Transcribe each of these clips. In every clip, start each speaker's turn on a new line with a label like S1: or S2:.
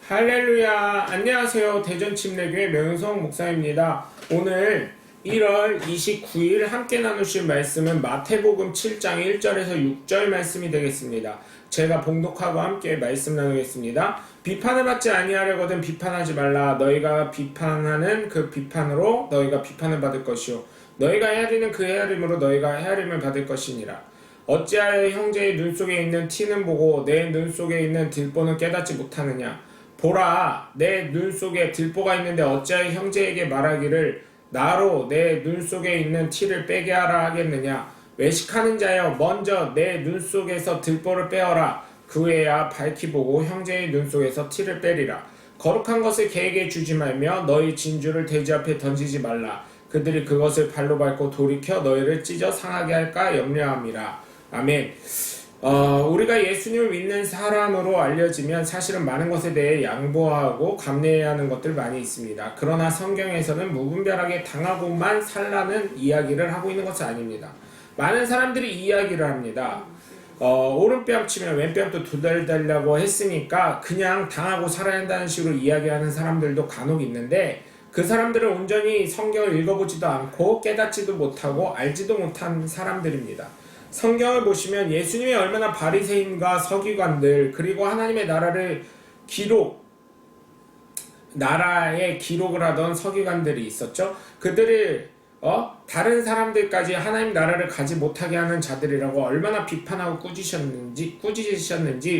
S1: 할렐루야. 안녕하세요. 대전침례교회 명성 목사입니다. 오늘 1월 29일 함께 나누실 말씀은 마태복음 7장 1절에서 6절 말씀이 되겠습니다. 제가 봉독하고 함께 말씀 나누겠습니다. 비판을 받지 아니하려거든 비판하지 말라. 너희가 비판하는 그 비판으로 너희가 비판을 받을 것이요 너희가 헤아리는 그 헤아림으로 너희가 헤아림을 받을 것이니라. 어찌하여 형제의 눈 속에 있는 티는 보고 내 눈 속에 있는 들보는 깨닫지 못하느냐. 보라, 내 눈 속에 들보가 있는데 어찌하여 형제에게 말하기를 나로 내 눈 속에 있는 티를 빼게 하라 하겠느냐. 외식하는 자여, 먼저 내 눈 속에서 들보를 빼어라. 그 후에야 밝히 보고 형제의 눈 속에서 티를 빼리라. 거룩한 것을 개에게 주지 말며 너희 진주를 돼지 앞에 던지지 말라. 그들이 그것을 발로 밟고 돌이켜 너희를 찢어 상하게 할까 염려함이라. 아멘. 우리가 예수님을 믿는 사람으로 알려지면 사실은 많은 것에 대해 양보하고 감내해야 하는 것들 많이 있습니다. 그러나 성경에서는 무분별하게 당하고만 살라는 이야기를 하고 있는 것은 아닙니다. 많은 사람들이 이야기를 합니다. 오른뺨 치면 왼뺨도 두들달라고 했으니까 그냥 당하고 살아야 한다는 식으로 이야기하는 사람들도 간혹 있는데 그 사람들은 온전히 성경을 읽어보지도 않고 깨닫지도 못하고 알지도 못한 사람들입니다. 성경을 보시면 예수님이 얼마나 바리새인과 서기관들 그리고 하나님의 나라의 기록을 하던 서기관들이 있었죠. 그들을 다른 사람들까지 하나님 나라를 가지 못하게 하는 자들이라고 얼마나 비판하고 꾸짖으셨는지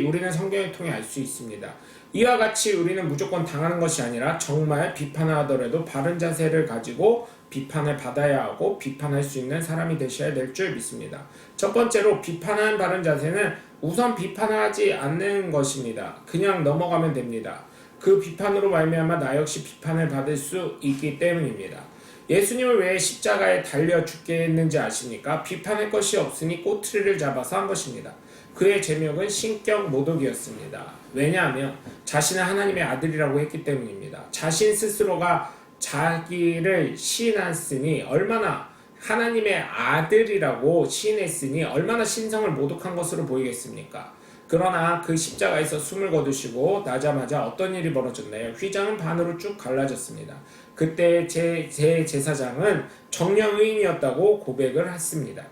S1: 우리는 성경을 통해 알 수 있습니다. 이와 같이 우리는 무조건 당하는 것이 아니라 정말 비판하더라도 바른 자세를 가지고 비판을 받아야 하고 비판할 수 있는 사람이 되셔야 될 줄 믿습니다. 첫 번째로 비판하는 바른 자세는 우선 비판하지 않는 것입니다. 그냥 넘어가면 됩니다. 그 비판으로 말미암아 나 역시 비판을 받을 수 있기 때문입니다. 예수님을 왜 십자가에 달려 죽게 했는지 아십니까? 비판할 것이 없으니 꼬투리를 잡아서 한 것입니다. 그의 제목은 신격 모독이었습니다. 왜냐하면 자신은 하나님의 아들이라고 했기 때문입니다. 자신 스스로가 자기를 시인했으니 얼마나 하나님의 아들이라고 시인했으니 얼마나 신성을 모독한 것으로 보이겠습니까? 그러나 그 십자가에서 숨을 거두시고 나자마자 어떤 일이 벌어졌나요? 휘장은 반으로 쭉 갈라졌습니다. 그때 제 제사장은 정령 의인이었다고 고백을 했습니다.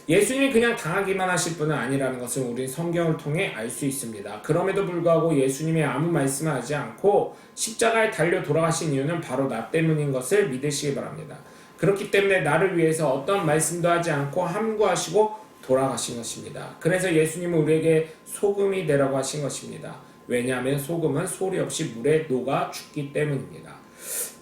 S1: 예수님이 그냥 당하기만 하실 분은 아니라는 것을 우린 성경을 통해 알 수 있습니다. 그럼에도 불구하고 예수님이 아무 말씀을 하지 않고 십자가에 달려 돌아가신 이유는 바로 나 때문인 것을 믿으시기 바랍니다. 그렇기 때문에 나를 위해서 어떤 말씀도 하지 않고 함구하시고 돌아가신 것입니다. 그래서 예수님은 우리에게 소금이 되라고 하신 것입니다. 왜냐하면 소금은 소리 없이 물에 녹아 죽기 때문입니다.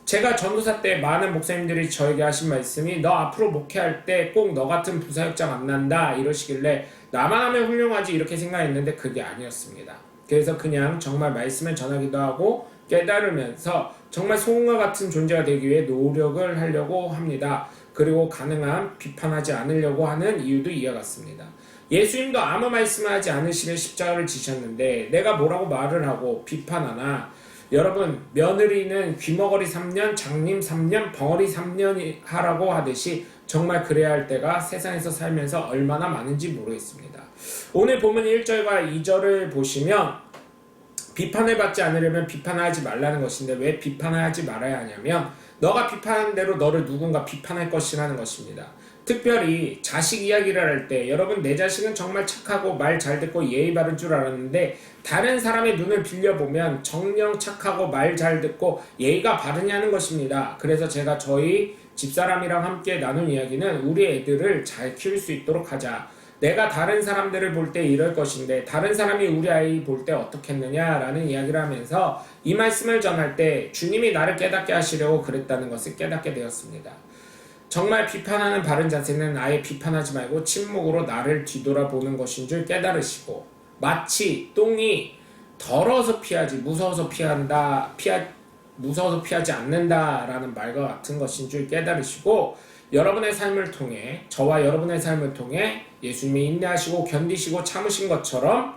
S1: 제가 전도사 때 많은 목사님들이 저에게 하신 말씀이 너 앞으로 목회할 때 꼭 너 같은 부사역장 안 난다 이러시길래 나만 하면 훌륭하지 이렇게 생각했는데 그게 아니었습니다. 그래서 그냥 정말 말씀을 전하기도 하고 깨달으면서 정말 소금과 같은 존재가 되기 위해 노력을 하려고 합니다. 그리고 가능한 비판하지 않으려고 하는 이유도 이와 같습니다. 예수님도 아무 말씀을 하지 않으시며 십자가를 지셨는데 내가 뭐라고 말을 하고 비판하나 여러분 며느리는 귀머거리 3년, 장님 3년, 벙어리 3년 하라고 하듯이 정말 그래야 할 때가 세상에서 살면서 얼마나 많은지 모르겠습니다. 오늘 본문 1절과 2절을 보시면 비판을 받지 않으려면 비판하지 말라는 것인데 왜 비판을 하지 말아야 하냐면 너가 비판한 대로 너를 누군가 비판할 것이라는 것입니다. 특별히 자식 이야기를 할 때 여러분 내 자식은 정말 착하고 말 잘 듣고 예의 바른 줄 알았는데 다른 사람의 눈을 빌려보면 정녕 착하고 말 잘 듣고 예의가 바르냐는 것입니다. 그래서 제가 저희 집사람이랑 함께 나눈 이야기는 우리 애들을 잘 키울 수 있도록 하자. 내가 다른 사람들을 볼 때 이럴 것인데 다른 사람이 우리 아이 볼 때 어떻겠느냐라는 이야기를 하면서 이 말씀을 전할 때 주님이 나를 깨닫게 하시려고 그랬다는 것을 깨닫게 되었습니다. 정말 비판하는 바른 자세는 아예 비판하지 말고 침묵으로 나를 뒤돌아보는 것인 줄 깨달으시고 마치 똥이 더러워서 피하지 무서워서 무서워서 피하지 않는다라는 말과 같은 것인 줄 깨달으시고 여러분의 삶을 통해 저와 여러분의 삶을 통해 예수님이 인내하시고 견디시고 참으신 것처럼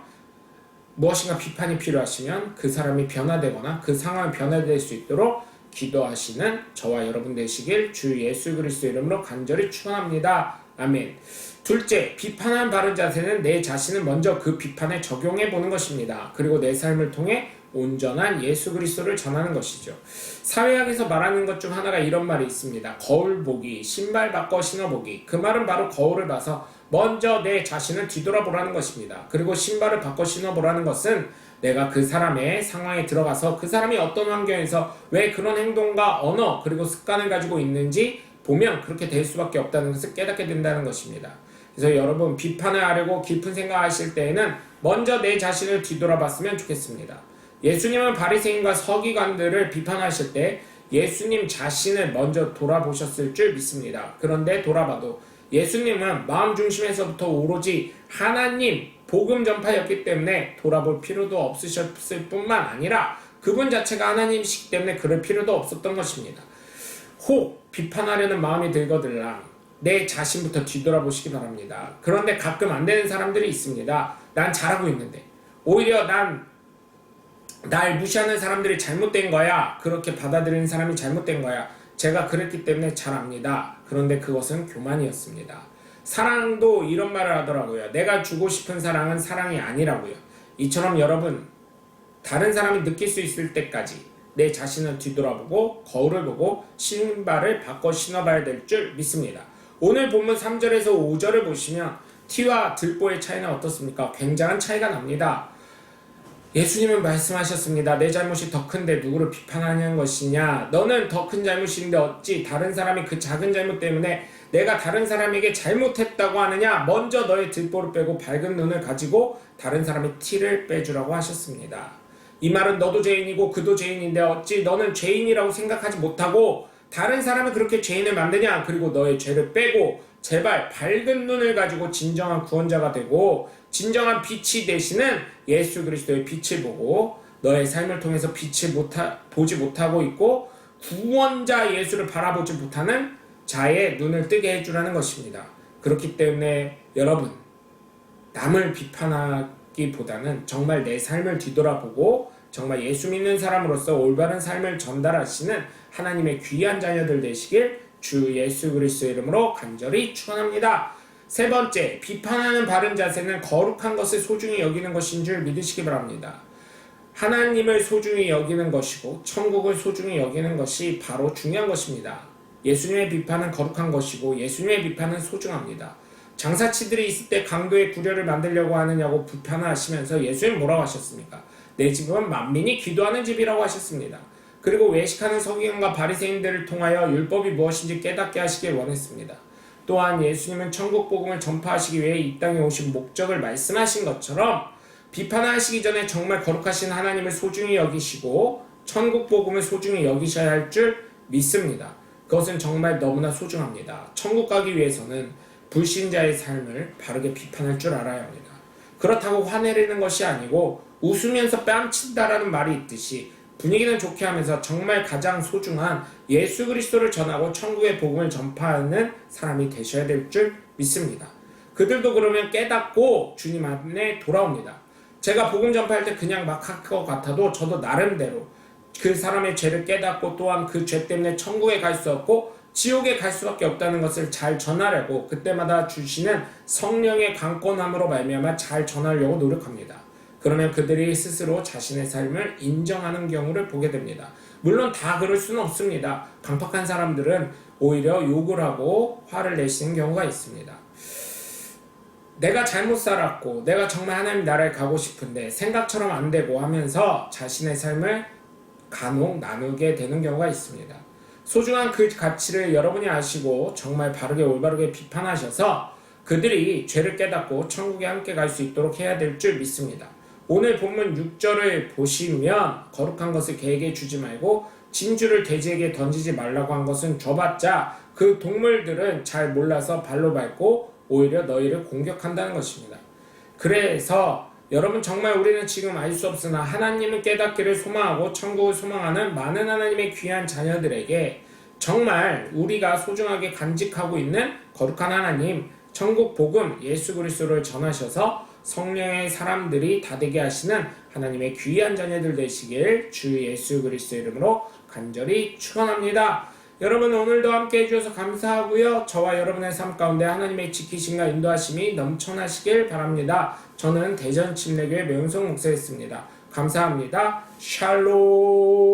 S1: 무엇인가 비판이 필요하시면 그 사람이 변화되거나 그 상황이 변화될 수 있도록 기도하시는 저와 여러분 되시길 주 예수 그리스도 이름으로 간절히 축원합니다. 아멘. 둘째, 비판한 바른 자세는 내 자신을 먼저 그 비판에 적용해 보는 것입니다. 그리고 내 삶을 통해 온전한 예수 그리스도를 전하는 것이죠. 사회학에서 말하는 것 중 하나가 이런 말이 있습니다. 거울 보기, 신발 바꿔 신어보기. 그 말은 바로 거울을 봐서 먼저 내 자신을 뒤돌아보라는 것입니다. 그리고 신발을 바꿔 신어보라는 것은 내가 그 사람의 상황에 들어가서 그 사람이 어떤 환경에서 왜 그런 행동과 언어 그리고 습관을 가지고 있는지 보면 그렇게 될 수밖에 없다는 것을 깨닫게 된다는 것입니다. 그래서 여러분, 비판을 하려고 깊은 생각하실 때에는 먼저 내 자신을 뒤돌아봤으면 좋겠습니다. 예수님은 바리새인과 서기관들을 비판하실 때 예수님 자신을 먼저 돌아보셨을 줄 믿습니다. 그런데 돌아봐도 예수님은 마음 중심에서부터 오로지 하나님 복음 전파였기 때문에 돌아볼 필요도 없으셨을 뿐만 아니라 그분 자체가 하나님이시기 때문에 그럴 필요도 없었던 것입니다. 혹 비판하려는 마음이 들거들랑 내 자신부터 뒤돌아보시기 바랍니다. 그런데 가끔 안 되는 사람들이 있습니다. 난 잘하고 있는데 오히려 날 무시하는 사람들이 잘못된 거야. 그렇게 받아들이는 사람이 잘못된 거야. 제가 그랬기 때문에 잘 압니다. 그런데 그것은 교만이었습니다. 사랑도 이런 말을 하더라고요. 내가 주고 싶은 사랑은 사랑이 아니라고요. 이처럼 여러분, 다른 사람이 느낄 수 있을 때까지 내 자신을 뒤돌아보고 거울을 보고 신발을 바꿔 신어봐야 될 줄 믿습니다. 오늘 본문 3절에서 5절을 보시면 티와 들보의 차이는 어떻습니까? 굉장한 차이가 납니다. 예수님은 말씀하셨습니다. 내 잘못이 더 큰데 누구를 비판하는 것이냐? 너는 더 큰 잘못인데 어찌 다른 사람이 그 작은 잘못 때문에 내가 다른 사람에게 잘못했다고 하느냐? 먼저 너의 들보를 빼고 밝은 눈을 가지고 다른 사람의 티를 빼주라고 하셨습니다. 이 말은 너도 죄인이고 그도 죄인인데 어찌 너는 죄인이라고 생각하지 못하고 다른 사람을 그렇게 죄인을 만드냐? 그리고 너의 죄를 빼고 제발 밝은 눈을 가지고 진정한 구원자가 되고 진정한 빛이 되시는 예수 그리스도의 빛을 보고 너의 삶을 통해서 빛을 보지 못하고 있고 구원자 예수를 바라보지 못하는 자의 눈을 뜨게 해주라는 것입니다. 그렇기 때문에 여러분, 남을 비판하기보다는 정말 내 삶을 뒤돌아보고 정말 예수 믿는 사람으로서 올바른 삶을 전달하시는 하나님의 귀한 자녀들 되시길 주 예수 그리스도의 이름으로 간절히 축원합니다. 세 번째, 비판하는 바른 자세는 거룩한 것을 소중히 여기는 것인 줄 믿으시기 바랍니다. 하나님을 소중히 여기는 것이고 천국을 소중히 여기는 것이 바로 중요한 것입니다. 예수님의 비판은 거룩한 것이고 예수님의 비판은 소중합니다. 장사치들이 있을 때 강도의 구려를 만들려고 하느냐고 비판하시면서 예수님 뭐라고 하셨습니까? 내 집은 만민이 기도하는 집이라고 하셨습니다. 그리고 외식하는 서기관과 바리새인들을 통하여 율법이 무엇인지 깨닫게 하시길 원했습니다. 또한 예수님은 천국 복음을 전파하시기 위해 이 땅에 오신 목적을 말씀하신 것처럼 비판하시기 전에 정말 거룩하신 하나님을 소중히 여기시고 천국 복음을 소중히 여기셔야 할 줄 믿습니다. 그것은 정말 너무나 소중합니다. 천국 가기 위해서는 불신자의 삶을 바르게 비판할 줄 알아야 합니다. 그렇다고 화내리는 것이 아니고 웃으면서 뺨친다라는 말이 있듯이 분위기는 좋게 하면서 정말 가장 소중한 예수 그리스도를 전하고 천국의 복음을 전파하는 사람이 되셔야 될 줄 믿습니다. 그들도 그러면 깨닫고 주님 안에 돌아옵니다. 제가 복음 전파할 때 그냥 막 할 것 같아도 저도 나름대로 그 사람의 죄를 깨닫고 또한 그 죄 때문에 천국에 갈 수 없고 지옥에 갈 수밖에 없다는 것을 잘 전하려고 그때마다 주시는 성령의 강권함으로 말미암아 잘 전하려고 노력합니다. 그러면 그들이 스스로 자신의 삶을 인정하는 경우를 보게 됩니다. 물론 다 그럴 수는 없습니다. 강팍한 사람들은 오히려 욕을 하고 화를 내시는 경우가 있습니다. 내가 잘못 살았고 내가 정말 하나님 나라에 가고 싶은데 생각처럼 안 되고 하면서 자신의 삶을 간혹 나누게 되는 경우가 있습니다. 소중한 그 가치를 여러분이 아시고 정말 바르게 올바르게 비판하셔서 그들이 죄를 깨닫고 천국에 함께 갈 수 있도록 해야 될 줄 믿습니다. 오늘 본문 6절을 보시면 거룩한 것을 개에게 주지 말고 진주를 돼지에게 던지지 말라고 한 것은 줘봤자 그 동물들은 잘 몰라서 발로 밟고 오히려 너희를 공격한다는 것입니다. 그래서 여러분, 정말 우리는 지금 알 수 없으나 하나님을 깨닫기를 소망하고 천국을 소망하는 많은 하나님의 귀한 자녀들에게 정말 우리가 소중하게 간직하고 있는 거룩한 하나님, 천국 복음 예수 그리스도를 전하셔서 성령의 사람들이 다 되게 하시는 하나님의 귀한 자녀들 되시길 주 예수 그리스도 이름으로 간절히 축원합니다. 여러분 오늘도 함께 해주셔서 감사하고요. 저와 여러분의 삶 가운데 하나님의 지키심과 인도하심이 넘쳐나시길 바랍니다. 저는 대전 침례교회 명성 목사였습니다. 감사합니다. 샬롬.